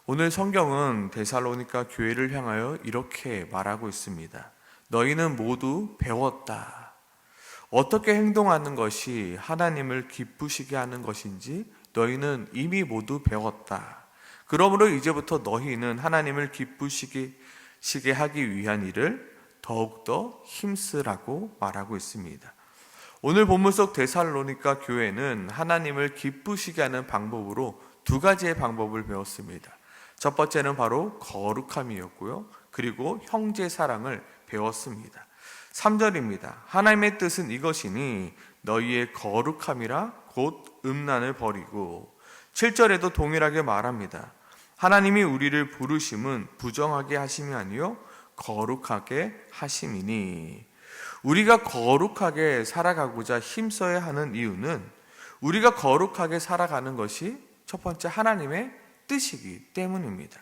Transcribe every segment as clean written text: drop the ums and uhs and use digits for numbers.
오늘 성경은 데살로니가 교회를 향하여 이렇게 말하고 있습니다. 너희는 모두 배웠다. 어떻게 행동하는 것이 하나님을 기쁘시게 하는 것인지 너희는 이미 모두 배웠다. 그러므로 이제부터 너희는 하나님을 기쁘시게 하기 위한 일을 더욱더 힘쓰라고 말하고 있습니다. 오늘 본문 속 데살로니가 교회는 하나님을 기쁘시게 하는 방법으로 두 가지의 방법을 배웠습니다. 첫 번째는 바로 거룩함이었고요. 그리고 형제 사랑을 배웠습니다. 3절입니다. 하나님의 뜻은 이것이니 너희의 거룩함이라 곧 음란을 버리고. 7절에도 동일하게 말합니다. 하나님이 우리를 부르심은 부정하게 하심이 아니요 거룩하게 하심이니. 우리가 거룩하게 살아가고자 힘써야 하는 이유는 우리가 거룩하게 살아가는 것이 첫 번째 하나님의 뜻이기 때문입니다.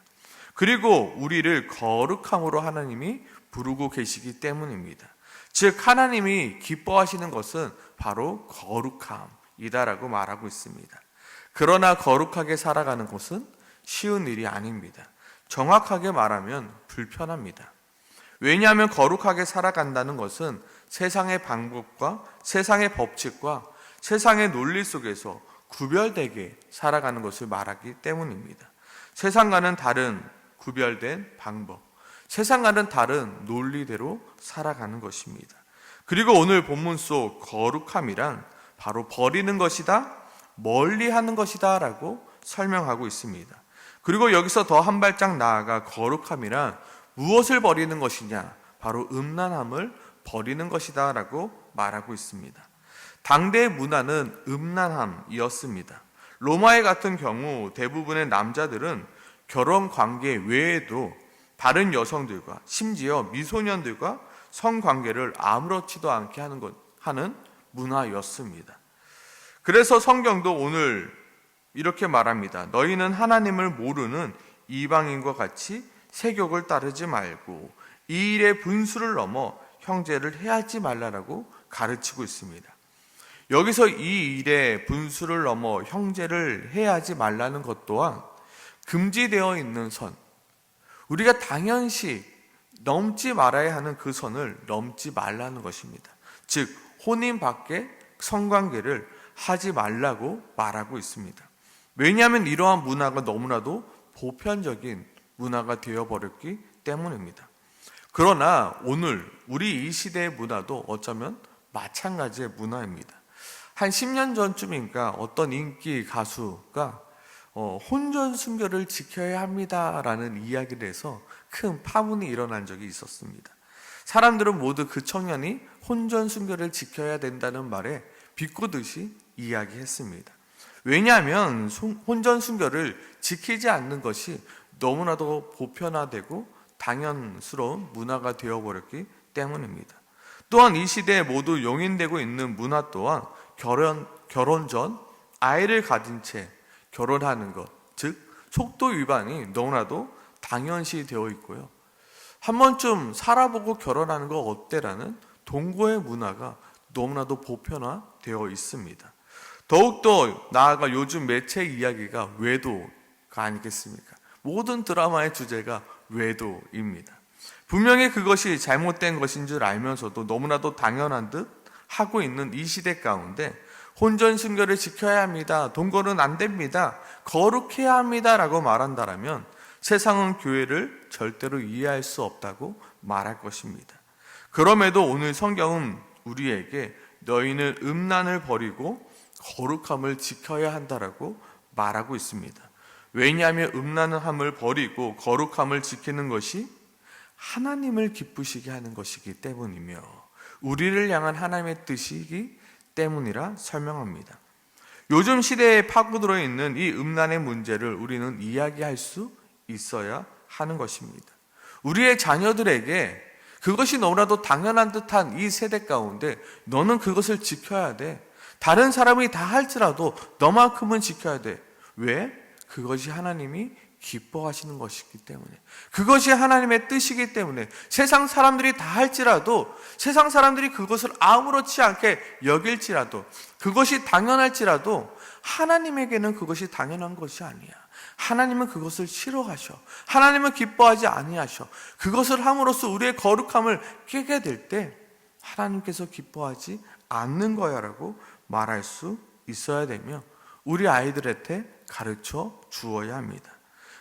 그리고 우리를 거룩함으로 하나님이 부르고 계시기 때문입니다. 즉 하나님이 기뻐하시는 것은 바로 거룩함이다라고 말하고 있습니다. 그러나 거룩하게 살아가는 것은 쉬운 일이 아닙니다. 정확하게 말하면 불편합니다. 왜냐하면 거룩하게 살아간다는 것은 세상의 방법과 세상의 법칙과 세상의 논리 속에서 구별되게 살아가는 것을 말하기 때문입니다. 세상과는 다른 구별된 방법, 세상과는 다른 논리대로 살아가는 것입니다. 그리고 오늘 본문 속 거룩함이란 바로 버리는 것이다, 멀리하는 것이다 라고 설명하고 있습니다. 그리고 여기서 더 한 발짝 나아가 거룩함이란 무엇을 버리는 것이냐, 바로 음란함을 버리는 것이다 라고 말하고 있습니다. 당대의 문화는 음란함이었습니다. 로마에 같은 경우 대부분의 남자들은 결혼 관계 외에도 다른 여성들과 심지어 미소년들과 성관계를 아무렇지도 않게 하는 문화였습니다. 그래서 성경도 오늘 이렇게 말합니다. 너희는 하나님을 모르는 이방인과 같이 세욕을 따르지 말고 이 일의 분수를 넘어 형제를 해하지 말라라고 가르치고 있습니다. 여기서 이 일의 분수를 넘어 형제를 해하지 말라는 것 또한 금지되어 있는 선, 우리가 당연시 넘지 말아야 하는 그 선을 넘지 말라는 것입니다. 즉 혼인 밖에 성관계를 하지 말라고 말하고 있습니다. 왜냐하면 이러한 문화가 너무나도 보편적인 문화가 되어버렸기 때문입니다. 그러나 오늘 우리 이 시대의 문화도 어쩌면 마찬가지의 문화입니다. 한 10년 전쯤인가 어떤 인기 가수가 혼전순결을 지켜야 합니다라는 이야기를 해서 큰 파문이 일어난 적이 있었습니다. 사람들은 모두 그 청년이 혼전순결을 지켜야 된다는 말에 비꼬듯이 이야기했습니다. 왜냐하면 혼전순결을 지키지 않는 것이 너무나도 보편화되고 당연스러운 문화가 되어버렸기 때문입니다. 또한 이 시대에 모두 용인되고 있는 문화 또한 결혼 전 아이를 가진 채 결혼하는 것, 즉 속도 위반이 너무나도 당연시 되어 있고요. 한 번쯤 살아보고 결혼하는 거 어때라는 동거의 문화가 너무나도 보편화되어 있습니다. 더욱더 나아가 요즘 매체 이야기가 외도가 아니겠습니까? 모든 드라마의 주제가 외도입니다. 분명히 그것이 잘못된 것인 줄 알면서도 너무나도 당연한 듯 하고 있는 이 시대 가운데 혼전순결을 지켜야 합니다, 동거는 안 됩니다, 거룩해야 합니다 라고 말한다면 세상은 교회를 절대로 이해할 수 없다고 말할 것입니다. 그럼에도 오늘 성경은 우리에게 너희는 음란을 버리고 거룩함을 지켜야 한다라고 말하고 있습니다. 왜냐하면 음란함을 버리고 거룩함을 지키는 것이 하나님을 기쁘시게 하는 것이기 때문이며 우리를 향한 하나님의 뜻이기 때문이라 설명합니다. 요즘 시대에 파고들어 있는 이 음란의 문제를 우리는 이야기할 수 있어야 하는 것입니다. 우리의 자녀들에게 그것이 너무나도 당연한 듯한 이 세대 가운데 너는 그것을 지켜야 돼. 다른 사람이 다 할지라도 너만큼은 지켜야 돼. 왜? 그것이 하나님이 기뻐하시는 것이기 때문에, 그것이 하나님의 뜻이기 때문에, 세상 사람들이 다 할지라도, 세상 사람들이 그것을 아무렇지 않게 여길지라도, 그것이 당연할지라도 하나님에게는 그것이 당연한 것이 아니야. 하나님은 그것을 싫어하셔. 하나님은 기뻐하지 아니하셔. 그것을 함으로써 우리의 거룩함을 깨게 될 때 하나님께서 기뻐하지 않는 거야 라고 말할 수 있어야 되며 우리 아이들한테 가르쳐 주어야 합니다.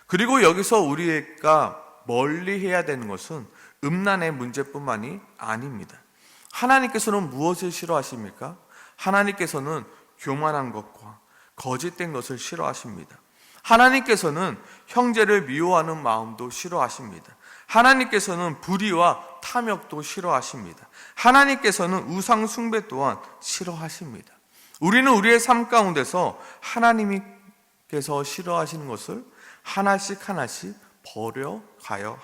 그리고 여기서 우리가 멀리 해야 되는 것은 음란의 문제뿐만이 아닙니다. 하나님께서는 무엇을 싫어하십니까? 하나님께서는 교만한 것과 거짓된 것을 싫어하십니다. 하나님께서는 형제를 미워하는 마음도 싫어하십니다. 하나님께서는 불의와 탐욕도 싫어하십니다. 하나님께서는 우상 숭배 또한 싫어하십니다. 우리는 우리의 삶 가운데서 하나님께서 싫어하시는 것을 하나씩 하나씩 버려가야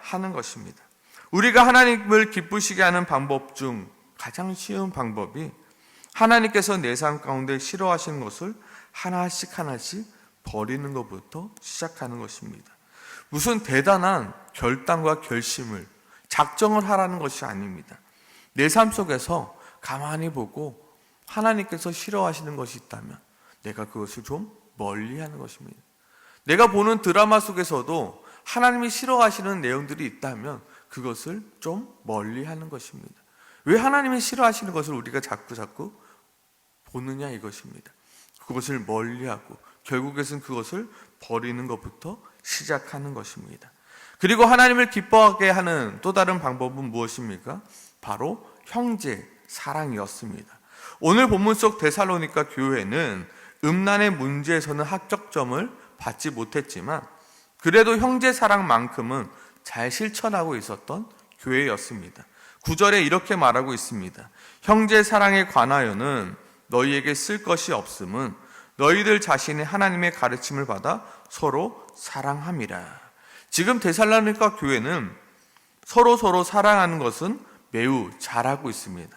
하는 것입니다. 우리가 하나님을 기쁘시게 하는 방법 중 가장 쉬운 방법이 하나님께서 내 삶 가운데 싫어하시는 것을 하나씩 하나씩 버리는 것부터 시작하는 것입니다. 무슨 대단한 결단과 결심을 작정을 하라는 것이 아닙니다. 내 삶 속에서 가만히 보고 하나님께서 싫어하시는 것이 있다면 내가 그것을 좀 멀리하는 것입니다. 내가 보는 드라마 속에서도 하나님이 싫어하시는 내용들이 있다면 그것을 좀 멀리하는 것입니다. 왜 하나님이 싫어하시는 것을 우리가 자꾸 보느냐 이것입니다. 그것을 멀리하고 결국에는 그것을 버리는 것부터 시작하는 것입니다. 그리고 하나님을 기뻐하게 하는 또 다른 방법은 무엇입니까? 바로 형제 사랑이었습니다. 오늘 본문 속 데살로니가 교회는 음란의 문제에서는 합격점을 받지 못했지만 그래도 형제 사랑만큼은 잘 실천하고 있었던 교회였습니다. 9절에 이렇게 말하고 있습니다. 형제 사랑에 관하여는 너희에게 쓸 것이 없음은 너희들 자신이 하나님의 가르침을 받아 서로 사랑함이라. 지금 데살로니가 교회는 서로 사랑하는 것은 매우 잘하고 있습니다.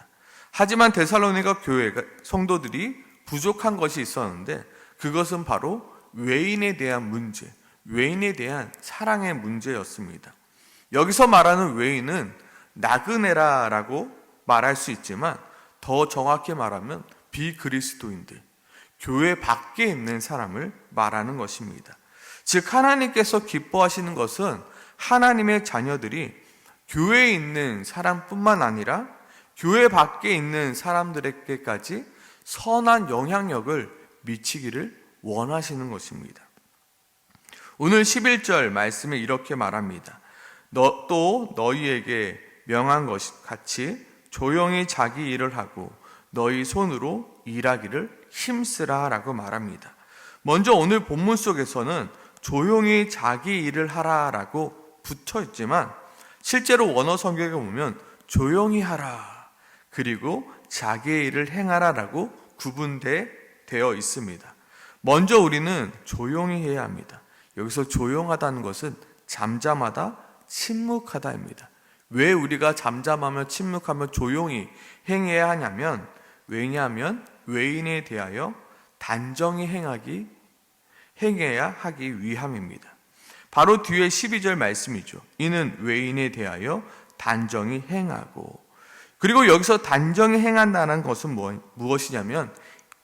하지만 데살로니가 교회 성도들이 부족한 것이 있었는데 그것은 바로 외인에 대한 문제, 외인에 대한 사랑의 문제였습니다. 여기서 말하는 외인은 나그네라라고 말할 수 있지만 더 정확히 말하면 비그리스도인들, 교회 밖에 있는 사람을 말하는 것입니다. 즉 하나님께서 기뻐하시는 것은 하나님의 자녀들이 교회에 있는 사람뿐만 아니라 교회 밖에 있는 사람들에게까지 선한 영향력을 미치기를 원하시는 것입니다. 오늘 11절 말씀에 이렇게 말합니다. 또 너희에게 명한 것 같이 조용히 자기 일을 하고 너희 손으로 일하기를 힘쓰라 라고 말합니다. 먼저 오늘 본문 속에서는 조용히 자기 일을 하라 라고 붙여 있지만 실제로 원어 성경에 보면 조용히 하라 그리고 자기의 일을 행하라 라고 구분되어 있습니다. 먼저 우리는 조용히 해야 합니다. 여기서 조용하다는 것은 잠잠하다, 침묵하다입니다. 왜 우리가 잠잠하며 침묵하며 조용히 행해야 하냐면 왜냐하면 외인에 대하여 단정히 행해야 하기 위함입니다. 바로 뒤에 12절 말씀이죠. 이는 외인에 대하여 단정히 행하고 그리고 여기서 단정히 행한다는 것은 무엇이냐면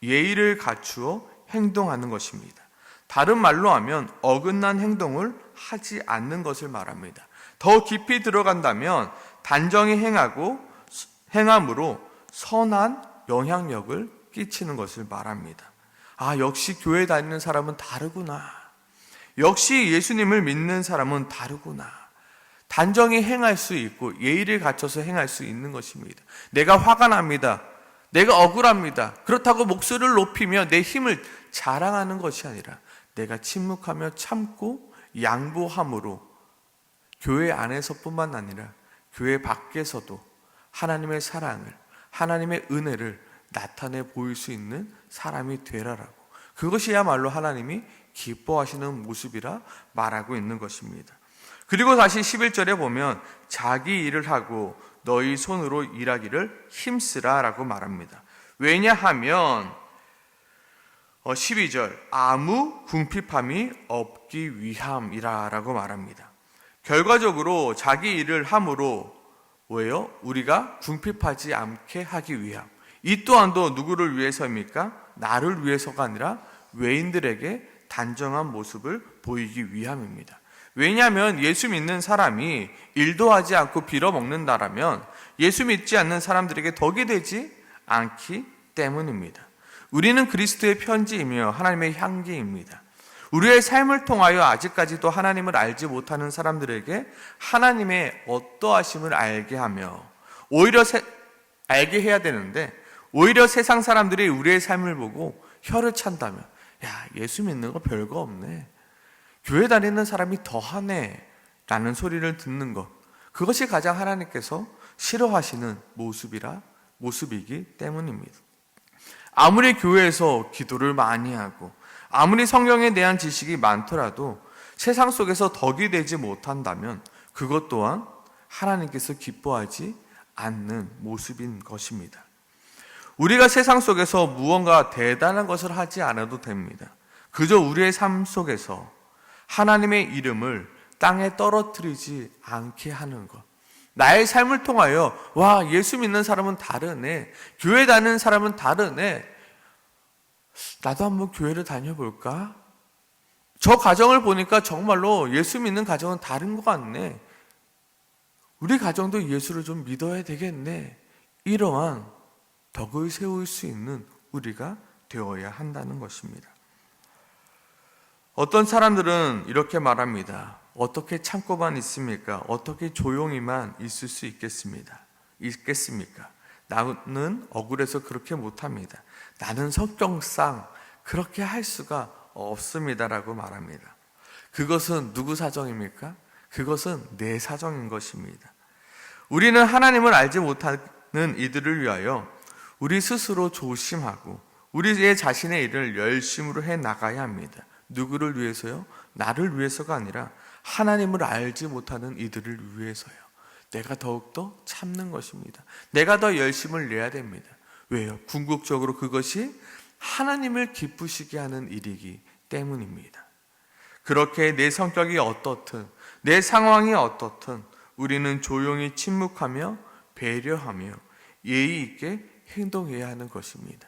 예의를 갖추어 행동하는 것입니다. 다른 말로 하면 어긋난 행동을 하지 않는 것을 말합니다. 더 깊이 들어간다면 단정히 행함으로 선한 영향력을 끼치는 것을 말합니다. 아, 역시 교회 다니는 사람은 다르구나. 역시 예수님을 믿는 사람은 다르구나. 단정히 행할 수 있고 예의를 갖춰서 행할 수 있는 것입니다. 내가 화가 납니다. 내가 억울합니다. 그렇다고 목소리를 높이며 내 힘을 자랑하는 것이 아니라 내가 침묵하며 참고 양보함으로 교회 안에서뿐만 아니라 교회 밖에서도 하나님의 사랑을, 하나님의 은혜를 나타내 보일 수 있는 사람이 되라라고. 그것이야말로 하나님이 기뻐하시는 모습이라 말하고 있는 것입니다. 그리고 다시 11절에 보면 자기 일을 하고 너희 손으로 일하기를 힘쓰라 라고 말합니다. 왜냐하면 12절 아무 궁핍함이 없기 위함이라 라고 말합니다. 결과적으로 자기 일을 함으로 왜요? 우리가 궁핍하지 않게 하기 위함. 이 또한도 누구를 위해서입니까? 나를 위해서가 아니라 외인들에게 단정한 모습을 보이기 위함입니다. 왜냐하면 예수 믿는 사람이 일도 하지 않고 빌어먹는다라면 예수 믿지 않는 사람들에게 덕이 되지 않기 때문입니다. 우리는 그리스도의 편지이며 하나님의 향기입니다. 우리의 삶을 통하여 아직까지도 하나님을 알지 못하는 사람들에게 하나님의 어떠하심을 알게 하며 오히려 알게 해야 되는데, 오히려 세상 사람들이 우리의 삶을 보고 혀를 찬다면, 야, 예수 믿는 거 별거 없네, 교회 다니는 사람이 더하네 라는 소리를 듣는 것, 그것이 가장 하나님께서 싫어하시는 모습이기 때문입니다. 아무리 교회에서 기도를 많이 하고 아무리 성경에 대한 지식이 많더라도 세상 속에서 덕이 되지 못한다면 그것 또한 하나님께서 기뻐하지 않는 모습인 것입니다. 우리가 세상 속에서 무언가 대단한 것을 하지 않아도 됩니다. 그저 우리의 삶 속에서 하나님의 이름을 땅에 떨어뜨리지 않게 하는 것. 나의 삶을 통하여 와, 예수 믿는 사람은 다르네, 교회 다니는 사람은 다르네, 나도 한번 교회를 다녀볼까? 저 가정을 보니까 정말로 예수 믿는 가정은 다른 것 같네, 우리 가정도 예수를 좀 믿어야 되겠네. 이러한 덕을 세울 수 있는 우리가 되어야 한다는 것입니다. 어떤 사람들은 이렇게 말합니다. 어떻게 참고만 있습니까? 어떻게 조용히만 있을 수 있겠습니까? 나는 억울해서 그렇게 못합니다. 나는 성격상 그렇게 할 수가 없습니다라고 말합니다. 그것은 누구 사정입니까? 그것은 내 사정인 것입니다. 우리는 하나님을 알지 못하는 이들을 위하여 우리 스스로 조심하고 우리의 자신의 일을 열심으로 해 나가야 합니다. 누구를 위해서요? 나를 위해서가 아니라 하나님을 알지 못하는 이들을 위해서요. 내가 더욱더 참는 것입니다. 내가 더 열심을 내야 됩니다. 왜요? 궁극적으로 그것이 하나님을 기쁘시게 하는 일이기 때문입니다. 그렇게 내 성격이 어떻든 내 상황이 어떻든 우리는 조용히 침묵하며 배려하며 예의 있게 행동해야 하는 것입니다.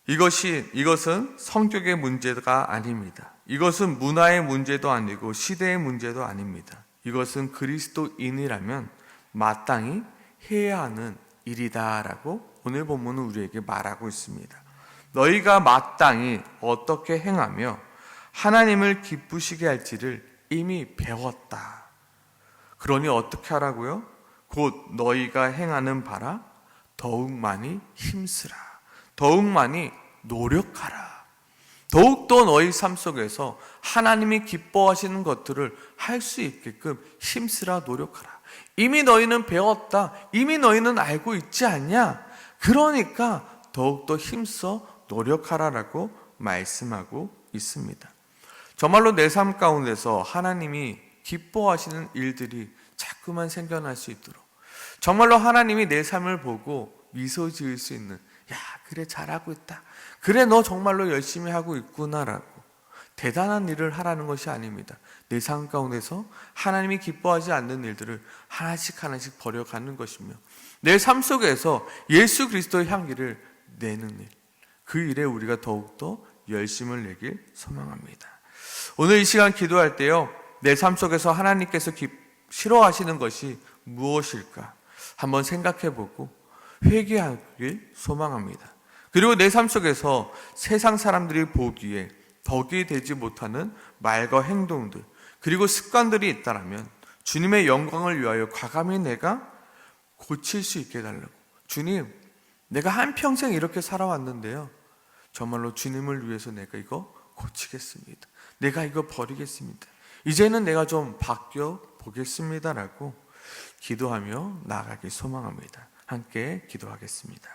이것은 성격의 문제가 아닙니다. 이것은 문화의 문제도 아니고 시대의 문제도 아닙니다. 이것은 그리스도인이라면 마땅히 해야 하는 일이다라고 오늘 본문은 우리에게 말하고 있습니다. 너희가 마땅히 어떻게 행하며 하나님을 기쁘시게 할지를 이미 배웠다. 그러니 어떻게 하라고요? 곧 너희가 행하는 바라 더욱 많이 힘쓰라. 더욱 많이 노력하라. 더욱더 너희 삶 속에서 하나님이 기뻐하시는 것들을 할 수 있게끔 힘쓰라, 노력하라. 이미 너희는 배웠다. 이미 너희는 알고 있지 않냐? 그러니까 더욱더 힘써 노력하라라고 말씀하고 있습니다. 정말로 내 삶 가운데서 하나님이 기뻐하시는 일들이 자꾸만 생겨날 수 있도록, 정말로 하나님이 내 삶을 보고 미소 지을 수 있는, 야, 그래, 잘하고 있다, 그래, 너 정말로 열심히 하고 있구나라고 대단한 일을 하라는 것이 아닙니다. 내 삶 가운데서 하나님이 기뻐하지 않는 일들을 하나씩 버려가는 것이며 내 삶 속에서 예수 그리스도의 향기를 내는 일, 그 일에 우리가 더욱더 열심을 내길 소망합니다. 오늘 이 시간 기도할 때요, 내 삶 속에서 하나님께서 싫어하시는 것이 무엇일까 한번 생각해보고 회개하길 소망합니다. 그리고 내 삶 속에서 세상 사람들이 보기에 덕이 되지 못하는 말과 행동들, 그리고 습관들이 있다면 주님의 영광을 위하여 과감히 내가 고칠 수 있게 해달라고. 주님, 내가 한평생 이렇게 살아왔는데요, 정말로 주님을 위해서 내가 이거 고치겠습니다. 내가 이거 버리겠습니다. 이제는 내가 좀 바뀌어 보겠습니다라고 기도하며 나아가길 소망합니다. 함께 기도하겠습니다.